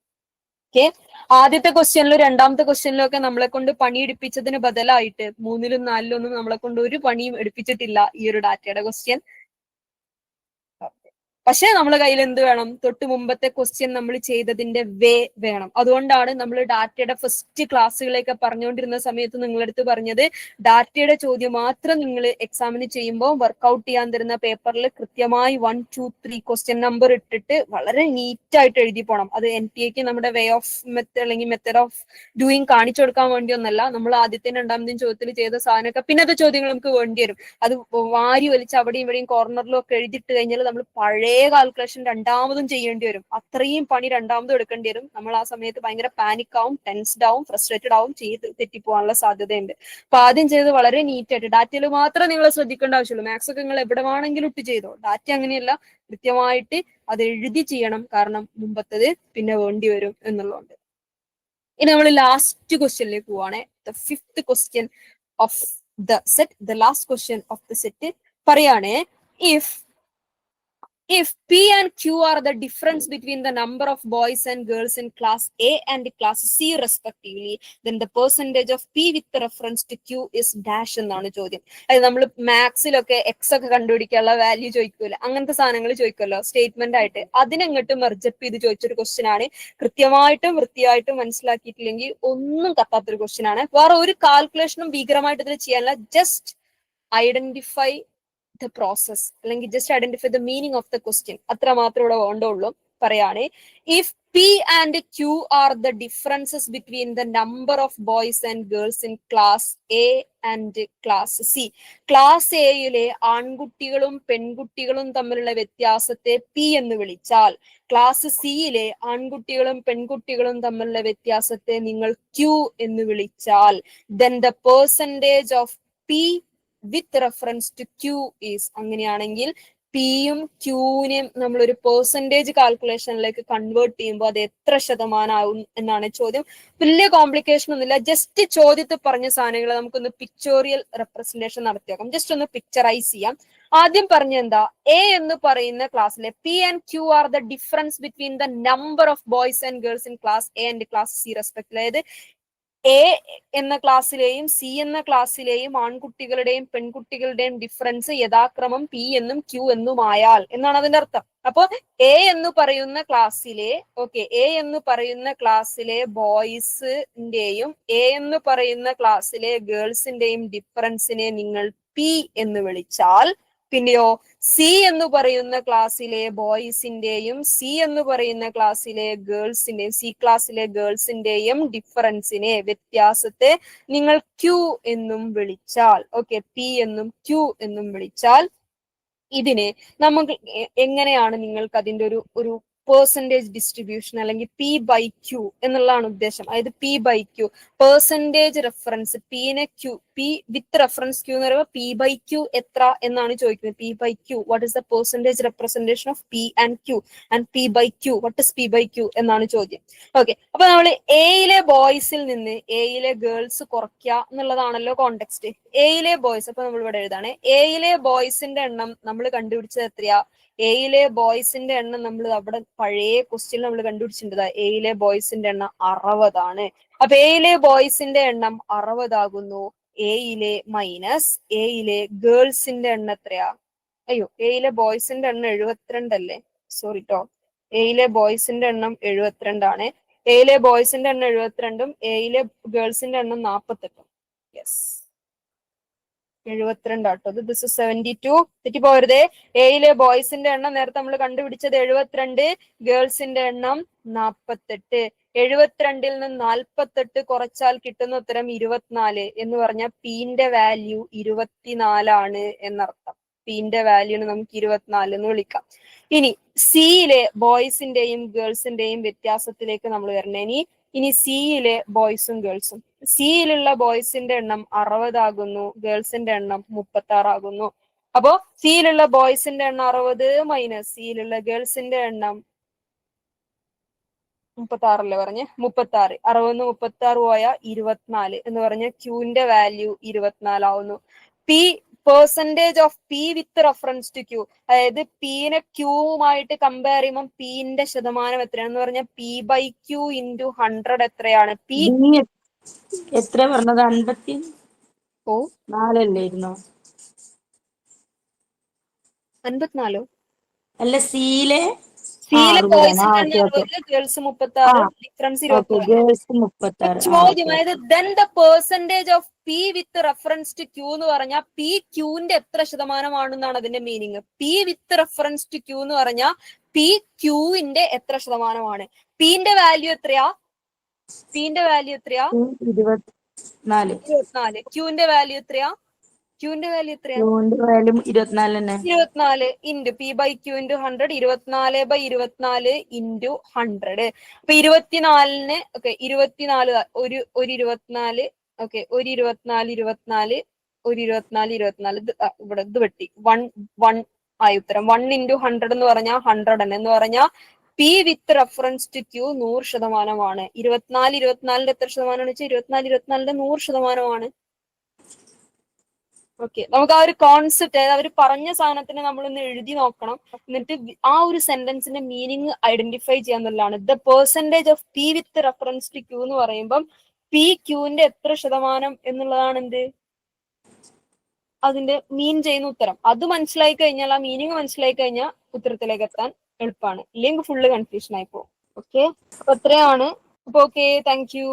Okay, ആദ്യത്തെ ക്വസ്റ്റ്യനിലും 2ാമത്തെ ക്വസ്റ്റ്യനിലും ഒക്കെ നമ്മളെ കൊണ്ട് പണി എടുപ്പിച്ചതിന് ബദലായിട്ട് 3ലും 4ലും ഒന്നും നമ്മളെ കൊണ്ട് ഒരു പണിയും എടുപ്പിച്ചിട്ടില്ല ഈ ഒരു ഡാറ്റയുടെ ക്വസ്റ്റ്യൻ. പക്ഷെ നമ്മളെ കയ്യിൽ എന്ത് വേണം? തൊട്ട് മുമ്പത്തെ ക്വസ്റ്റ്യൻ നമ്മൾ ചെയ്തതിന്റെ വേ വേണം. അതുകൊണ്ടാണ് നമ്മൾ ഡാറ്റയുടെ ഫസ്റ്റ് ക്ലാസ്സുകളൊക്കെ പറഞ്ഞുകൊണ്ടിരുന്ന സമയത്ത് നിങ്ങളടുത്ത് പറഞ്ഞത് ഡാറ്റയുടെ ചോദ്യം മാത്രം നിങ്ങൾ എക്സാമിന് ചെയ്യുമ്പോൾ വർക്ക്ഔട്ട് ചെയ്യാൻ തരുന്ന പേപ്പറിൽ കൃത്യമായി 1 2 3 ക്വസ്റ്റ്യൻ നമ്പർ ഇട്ടിട്ട് വളരെ നീറ്റായിട്ട് എഴുതി പോകണം. അത് NTA നമ്മുടെ വേ ഓഫ് മെത്തേഡ് അല്ലെങ്കിൽ മെത്തേഡ് ഓഫ് ഡൂയിങ് കാണിച്ചു കൊടുക്കാൻ വേണ്ടിയൊന്നല്ല. നമ്മൾ ആദ്യത്തെ 2ാമത്തെയും ചോദ്യത്തിൽ ചെയ്ത സാധനമൊക്കെ പിന്നത്തെ ചോദ്യങ്ങൾ നമുക്ക് വേണ്ടി വരും. അത് വാരി വലിച്ച് അവിടെയും ഇവിടെയും കോർണറിലും ഒക്കെ എഴുതിയിട്ട് കഴിഞ്ഞാൽ നമ്മൾ പഴയ കാൽക്കുലേഷൻ 2ാമതും ചെയ്യേണ്ടി വരും. അത്രയും പണി 2ാമതും എടുക്കേണ്ടി വരും. നമ്മൾ ആ സമയത്ത് ഭയങ്കര പാനിക് ആവും, ടെൻസ്ഡ് ആവും, ഫ്രസ്ട്രേറ്റഡ് ആവും, ചെയ്ത് തെറ്റിപ്പോകാനുള്ള സാധ്യതയുണ്ട്. അപ്പൊ ആദ്യം ചെയ്ത് വളരെ നീറ്റ് ആയിട്ട് ഡാറ്റയിൽ മാത്രം നിങ്ങൾ ശ്രദ്ധിക്കേണ്ട ആവശ്യമുള്ളൂ. മാത്സ് ഒക്കെ നിങ്ങൾ എവിടെ വേണമെങ്കിലും ഇട്ട് ചെയ്തോ. ഡാറ്റ അങ്ങനെയല്ല, കൃത്യമായിട്ട് അത് എഴുതി ചെയ്യണം, കാരണം മുമ്പത്തത് പിന്നെ വേണ്ടി വരും എന്നുള്ളതുകൊണ്ട്. ഇനി നമ്മൾ ലാസ്റ്റ് ക്വസ്റ്റ്യനിലേക്ക് പോവാണ്. The 5th question of the set, the last question of the set പറയാണ് if P and Q are the difference between the number of boys and girls in class A and class C respectively, then the percentage of P with reference to Q is dash എന്നാണ് ചോദ്യം. അതായത് നമ്മൾ മാത്സിലൊക്കെ X ഒക്കെ കണ്ടുപിടിക്കാനുള്ള value ചോദിക്കുമല്ലോ, അങ്ങനത്തെ സാധനങ്ങൾ ചോദിക്കുമല്ലോ statement ആയിട്ട്, അതിനങ്ങോട്ട് മെർജപ്പ് ചെയ്ത് ചോദിച്ചൊരു ക്വസ്റ്റ്യൻ ആണ്. കൃത്യമായിട്ടും വൃത്തിയായിട്ടും മനസ്സിലാക്കിയിട്ടില്ലെങ്കിൽ ഒന്നും കത്താത്തൊരു ക്വസ്റ്റ്യൻ ആണ്. വേറെ ഒരു കാൽക്കുലേഷനും ഭീകരമായിട്ട് ഇതിൽ ചെയ്യാനല്ല, ജസ്റ്റ് ഐഡന്റിഫൈ the process അല്ലെങ്കിൽ just identify the meaning of the question, അത്ര മാത്രം ഇവിടെ വേണ്ടുള്ളൂ. പറയാണ് if P and Q are the differences between the number of boys and girls in class A and class C. Class എയിലെ ആൺകുട്ടികളും പെൺകുട്ടികളും തമ്മിലുള്ള വ്യത്യാസത്തെ P എന്ന് വിളിച്ചാൽ, ക്ലാസ് സിയിലെ ആൺകുട്ടികളും പെൺകുട്ടികളും തമ്മിലുള്ള വ്യത്യാസത്തെ നിങ്ങൾ Q എന്ന് വിളിച്ചാൽ, then the percentage of P with reference to Q is, അങ്ങനെയാണെങ്കിൽ പിയും ക്യൂവിനെയും നമ്മളൊരു പെർസെൻറ്റേജ് കാൽക്കുലേഷനിലേക്ക് കൺവേർട്ട് ചെയ്യുമ്പോൾ അത് എത്ര ശതമാനമാവും എന്നാണ് ചോദ്യം. വലിയ കോംപ്ലിക്കേഷൻ ഒന്നുമില്ല, ജസ്റ്റ് ചോദ്യത്തിൽ പറഞ്ഞ സാധനങ്ങൾ നമുക്കൊന്ന് പിക്ചോറിയൽ റെപ്രസെന്റേഷൻ നടത്തി നോക്കാം. ജസ്റ്റ് ഒന്ന് പിക്ചറൈസ് ചെയ്യാം. ആദ്യം പറഞ്ഞ എന്താ? എ എന്ന് പറയുന്ന ക്ലാസ്സിലെ P and Q are the difference between the number of boys and girls in class A and class C respect. അതായത് എ എന്ന ക്ലാസ്സിലെയും സി എന്ന ക്ലാസ്സിലെയും ആൺകുട്ടികളുടെയും പെൺകുട്ടികളുടെയും ഡിഫറൻസ് യഥാക്രമം പി എന്നും ക്യൂ എന്നും ആയാൽ എന്നാണ് അതിന്റെ അർത്ഥം. അപ്പൊ എ എന്ന് പറയുന്ന ക്ലാസ്സിലെ ബോയ്സിന്റെയും എ എന്ന് പറയുന്ന ക്ലാസ്സിലെ ഗേൾസിന്റെയും ഡിഫറൻസിനെ നിങ്ങൾ പി എന്ന് വിളിച്ചാൽ, പിന്നെയോ സി എന്ന് പറയുന്ന ക്ലാസ്സിലെ ബോയ്സിന്റെയും സി എന്ന് പറയുന്ന ക്ലാസ്സിലെ ഗേൾസിന്റെയും സി ക്ലാസ്സിലെ ഗേൾസിന്റെയും ഡിഫറൻസിനെ, വ്യത്യാസത്തെ നിങ്ങൾ ക്യൂ എന്നും വിളിച്ചാൽ, ഓക്കെ, പി എന്നും ക്യൂ എന്നും വിളിച്ചാൽ ഇതിന് നമുക്ക് എങ്ങനെയാണ് നിങ്ങൾക്ക് അതിന്റെ ഒരു പെർസെന്റേജ് ഡിസ്ട്രിബ്യൂഷൻ അല്ലെങ്കിൽ പി ബൈ ക്യൂ എന്നുള്ളതാണ് ഉദ്ദേശം. അതായത് P by Q percentage reference പീനെ Q P with reference Q എന്ന് പറയുമ്പോൾ പി ബൈ ക്യൂ എത്ര എന്നാണ് ചോദിക്കുന്നത്. P by Q what is the percentage representation of P and Q and P by Q what is P by Q എന്നാണ് ചോദ്യം. Okay, അപ്പൊ നമ്മൾ എയിലെ ബോയ്സിൽ നിന്ന് എയിലെ ഗേൾസ് കുറയ്ക്കുക എന്നുള്ളതാണല്ലോ കോണ്ടെക്സ്റ്റ്. എയിലെ ബോയ്സ്, അപ്പൊ നമ്മൾ ഇവിടെ എഴുതാണ് എയിലെ ബോയ്സിന്റെ എണ്ണം നമ്മൾ കണ്ടുപിടിച്ചത് എത്രയാ? എയിലെ ബോയ്സിന്റെ എണ്ണം നമ്മൾ അവിടെ പഴയ ക്വസ്റ്റ്യൻ നമ്മൾ കണ്ടുപിടിച്ചിട്ടുണ്ട്. എയിലെ ബോയ്സിന്റെ എണ്ണം 60 അപ്പൊ എയിലെ ബോയ്സിന്റെ എണ്ണം 60 എയിലെ മൈനസ് എയിലെ ഗേൾസിന്റെ എണ്ണം എത്രയാ? അയ്യോ, എയിലെ ബോയ്സിന്റെ എണ്ണം 72 അല്ലേ? സോറി ട്ടോ, എയിലെ ബോയ്സിന്റെ എണ്ണം 72 എയിലെ ബോയ്സിന്റെ എണ്ണം 72 എയിലെ ഗേൾസിന്റെ എണ്ണം 48. യെസ്, 72 ആട്ടോ. ദിസ് 72 തെറ്റിപ്പോരുതേ. എയിലെ ബോയ്സിന്റെ എണ്ണം നേരത്തെ നമ്മൾ കണ്ടുപിടിച്ചത് 72, ഗേൾസിന്റെ എണ്ണം 48. 72 നിന്ന് 48 കുറച്ചാൽ കിട്ടുന്ന ഉത്തരം 24 എന്ന് പറഞ്ഞാൽ പീന്റെ വാല്യൂ 24 എന്നർത്ഥം. പീന്റെ വാല്യൂന് നമുക്ക് 24 എന്ന് വിളിക്കാം. ഇനി സിയിലെ ബോയ്സിന്റെയും ഗേൾസിന്റെയും വ്യത്യാസത്തിലേക്ക് നമ്മൾ വരണേ. ഇനി സിയിലെ ബോയ്സും ഗേൾസും. സിയിലുള്ള ബോയ്സിന്റെ എണ്ണം 60 ഗേൾസിന്റെ എണ്ണം 36 അപ്പോ സിയിലുള്ള ബോയ്സിന്റെ എണ്ണം 60 മൈനസ് സിയിലുള്ള ഗേൾസിന്റെ എണ്ണം 36 പറഞ്ഞ് 36. 60 36 പോയ 24 എന്ന് പറഞ്ഞ ക്യൂവിന്റെ വാല്യൂ 24 ആവുന്നു. P percentage of P with reference to Q, അതായത് പീനെ ക്യൂവുമായിട്ട് കമ്പയർ ചെയ്യുമ്പോൾ പീന്റെ ശതമാനം എത്രയാണെന്ന് പറഞ്ഞാൽ പി ബൈ ക്യൂ ഇൻറ്റു 100 എത്രയാണ്? പി എത്ര പറഞ്ഞത്? 54 അല്ലായിരുന്നോ? 54 അല്ല, സിയിലെ ബോയ്സിന്റെ എണ്ണം 60 ഗേൾസ് 36 ഡിഫറൻസ് 26. ചോദ്യം അതായത് then the percentage of p with reference to q എന്ന് പറഞ്ഞാൽ p ക്യൂവിന്റെ എത്ര ശതമാനമാണെന്നാണ് അതിന്റെ meaning. p with reference to q എന്ന് പറഞ്ഞാൽ p ക്യൂവിന്റെ എത്ര ശതമാനമാണ്? പീന്റെ വാല്യൂ എത്രയാ? പീന്റെ വാല്യൂ എത്രയാ? 24. ക്യൂവിന്റെ വാല്യൂ എത്രയാ? ക്യൂവിന്റെ വാല്യൂ എത്രയാ? 24 into P by Q into 100. 24/24 into 100. അപ്പൊ 24-ന് ഓക്കെ 24 ഒരു 24 ഓക്കെ ഒരു 24 ഒരു 24 ഇവിടെ ഇത് വെട്ടി 1 ആയി ഉത്തരം. 1 ഇൻറ്റു 100 എന്ന് പറഞ്ഞാൽ 100 എന്ന് പറഞ്ഞാൽ P with reference to Q 100%. 24 എത്ര ശതമാനമാണ് വെച്ചാൽ 24 100%. ഓക്കെ, നമുക്ക് ആ ഒരു കോൺസെപ്റ്റ്, അതായത് അവർ പറഞ്ഞ സാധനത്തിന് നമ്മളൊന്ന് എഴുതി നോക്കണം. എന്നിട്ട് ആ ഒരു സെന്റൻസിന്റെ മീനിങ് ഐഡന്റിഫൈ ചെയ്യാന്നുള്ളതാണ്. The percentage of P with reference to Q എന്ന് പറയുമ്പം പി ക്യൂവിന്റെ എത്ര ശതമാനം എന്നുള്ളതാണ് എന്ത് അതിന്റെ മീൻ ചെയ്യുന്ന ഉത്തരം. അത് മനസ്സിലായി കഴിഞ്ഞാൽ, ആ മീനിങ് മനസ്സിലായി കഴിഞ്ഞാൽ ഉത്തരത്തിലേക്ക് എത്താൻ എളുപ്പമാണ്. ഇല്ലെങ്കിൽ ഫുള്ള് കൺഫ്യൂഷൻ ആയി പോകും. ഓക്കെ, അപ്പൊ അത്രയാണ്. അപ്പൊ ഓക്കെ, താങ്ക് യു.